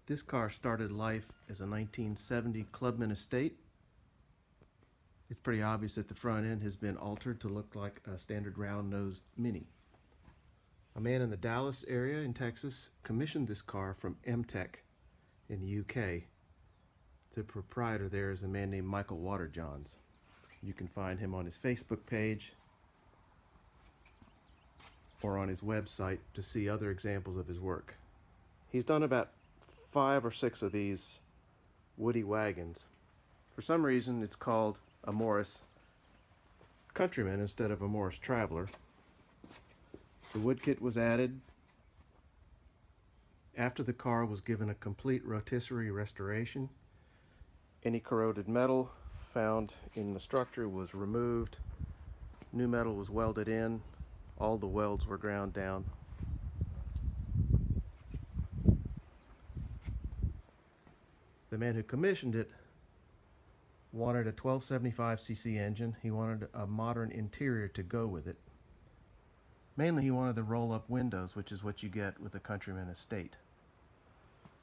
This car started life as a 1970 Clubman Estate. It's pretty obvious that the front end has been altered to look like a standard round-nosed Mini. A man in the Dallas area in Texas commissioned this car from M-Tech in the UK. The proprietor there is a man named Michael Waterjohns. You can find him on his Facebook page or on his website to see other examples of his work. He's done about 5 or 6 of these woody wagons. For some reason it's called a Morris Countryman instead of a Morris Traveler. The wood kit was added after the car was given a complete rotisserie restoration. Any corroded metal found in the structure was removed. New metal was welded in. All the welds were ground down. The man who commissioned it wanted a 1275cc engine. He wanted a modern interior to go with it. Mainly he wanted the roll-up windows, which is what you get with a Countryman Estate.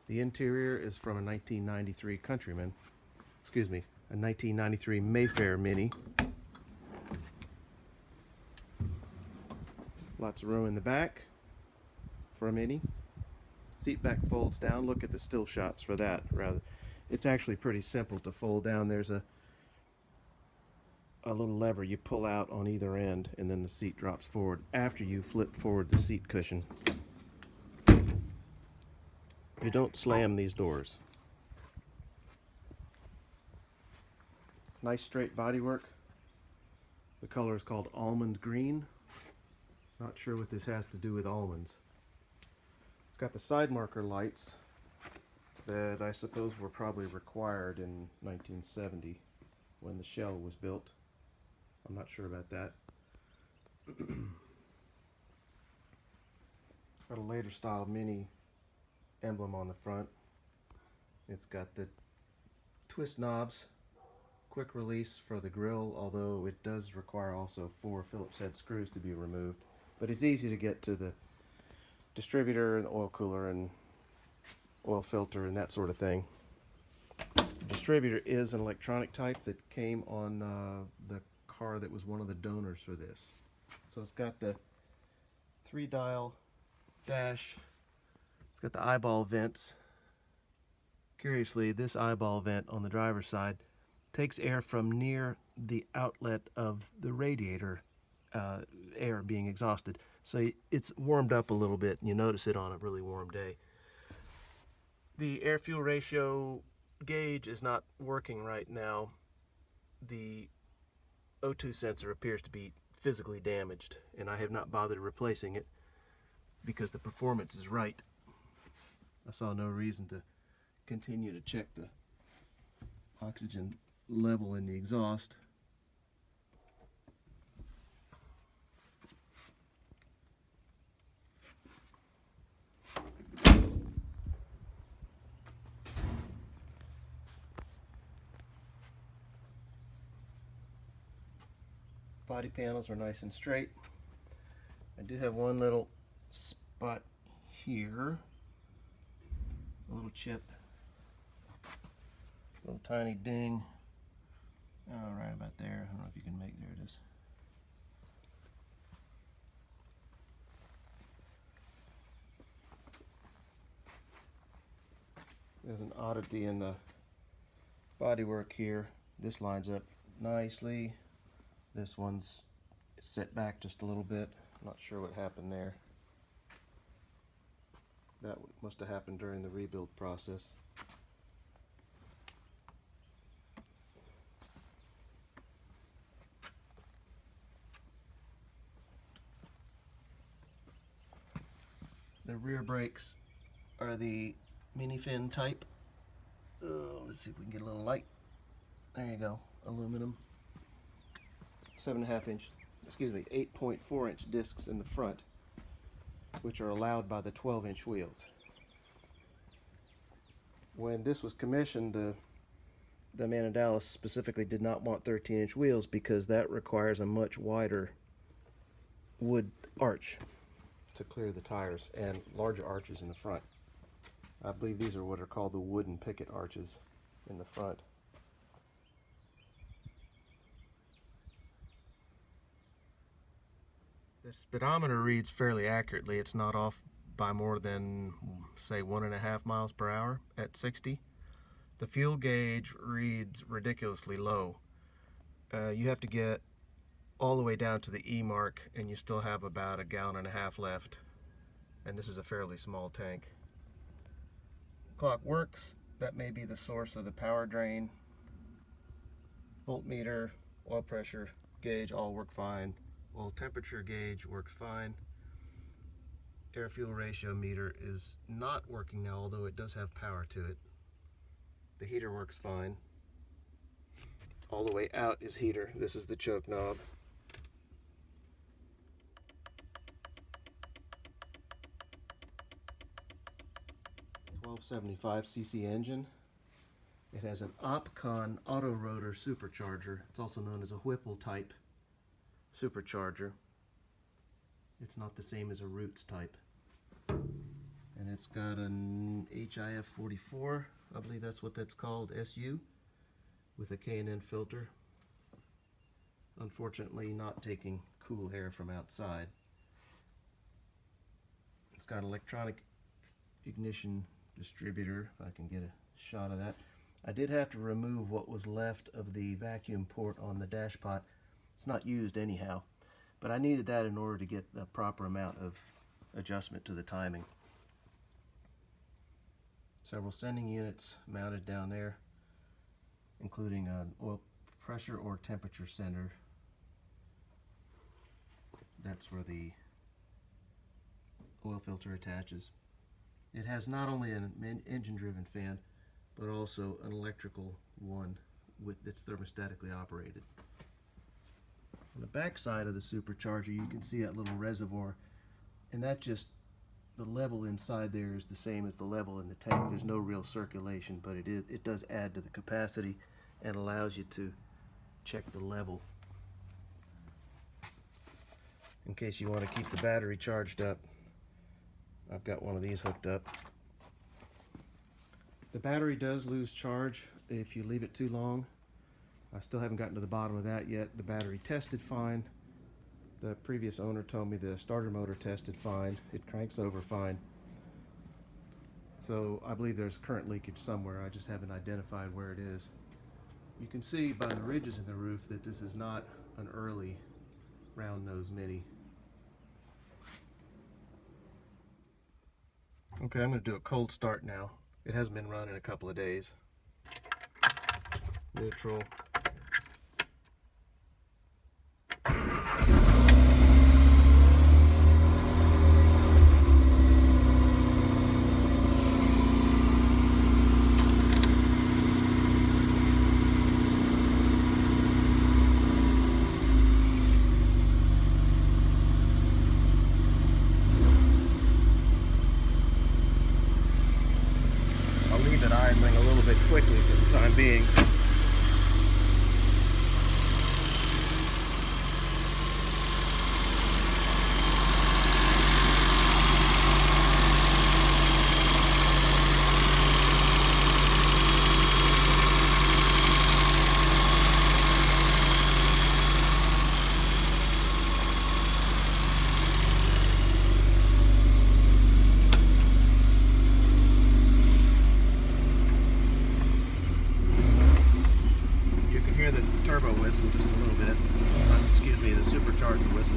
The interior is from a 1993 Countryman, excuse me, a 1993 Mayfair Mini. Lots of room in the back for a Mini. Seat back folds down. Look at the still shots for that. It's actually pretty simple to fold down. There's a little lever you pull out on either end, and then the seat drops forward after you flip forward the seat cushion. You don't slam these doors. Nice straight bodywork. The color is called almond green. Not sure what this has to do with almonds. It's got the side marker lights that I suppose were probably required in 1970 when the shell was built. I'm not sure about that. It's got a later style Mini emblem on the front. It's got the twist knobs, quick release for the grill, although it does require also 4 Phillips head screws to be removed. But it's easy to get to the distributor and oil cooler and oil filter and that sort of thing. The distributor is an electronic type that came on the car that was one of the donors for this. So it's got the 3-dial dash. It's got the eyeball vents. Curiously, this eyeball vent on the driver's side takes air from near the outlet of the radiator, air being exhausted. So it's warmed up a little bit, and you notice it on a really warm day. The air-fuel ratio gauge is not working right now. The O2 sensor appears to be physically damaged, and I have not bothered replacing it because the performance is right. I saw no reason to continue to check the oxygen level in the exhaust. Body panels are nice and straight. I do have one little spot here, a little chip, little tiny ding. Oh, right about there. I don't know if you can make, there it is. There's an oddity in the bodywork here. This lines up nicely. This one's set back just a little bit. I'm not sure what happened there. That must have happened during the rebuild process. The rear brakes are the mini fin type. Let's see if we can get a little light. There you go, aluminum. 7.5 inch, excuse me, 8.4 inch discs in the front, which are allowed by the 12-inch wheels. When this was commissioned, the man in Dallas specifically did not want 13-inch wheels because that requires a much wider wood arch to clear the tires and larger arches in the front. I believe these are what are called the wooden picket arches in the front. The speedometer reads fairly accurately. It's not off by more than, say, 1.5 miles per hour at 60. The fuel gauge reads ridiculously low. You have to get all the way down to the E mark and you still have about 1.5 gallons left. And this is a fairly small tank. Clock works. That may be the source of the power drain. Voltmeter, oil pressure gauge all work fine. Oil temperature gauge works fine. Air fuel ratio meter is not working now, although it does have power to it. The heater works fine. All the way out is heater. This is the choke knob. .75cc engine. It has an Opcon Autorotor Supercharger. It's also known as a Whipple type Supercharger. It's not the same as a Roots type. And it's got an HIF 44, I believe that's what that's called, SU, with a K&N filter. Unfortunately not taking cool air from outside. It's got an electronic ignition distributor, if I can get a shot of that. I did have to remove what was left of the vacuum port on the dash pot. It's not used anyhow, but I needed that in order to get the proper amount of adjustment to the timing. Several sending units mounted down there, including an oil pressure or temperature sender. That's where the oil filter attaches. It has not only an engine-driven fan, but also an electrical one that's thermostatically operated. On the back side of the supercharger, you can see that little reservoir, and that just, the level inside there is the same as the level in the tank. There's no real circulation, but it does add to the capacity and allows you to check the level in case you want to keep the battery charged up. I've got one of these hooked up. The battery does lose charge if you leave it too long. I still haven't gotten to the bottom of that yet. The battery tested fine. The previous owner told me the starter motor tested fine. It cranks over fine. So I believe there's current leakage somewhere. I just haven't identified where it is. You can see by the ridges in the roof that this is not an early round nose Mini. Okay, I'm going to do a cold start now. It hasn't been run in a couple of days. Neutral. Leave it idling a little bit quickly for the time being. Hear the turbo whistle just a little bit. Excuse me, the supercharger whistle.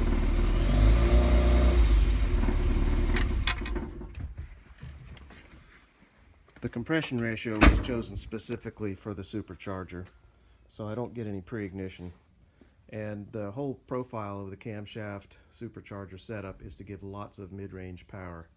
The compression ratio was chosen specifically for the supercharger, so I don't get any pre-ignition. And the whole profile of the camshaft supercharger setup is to give lots of mid-range power.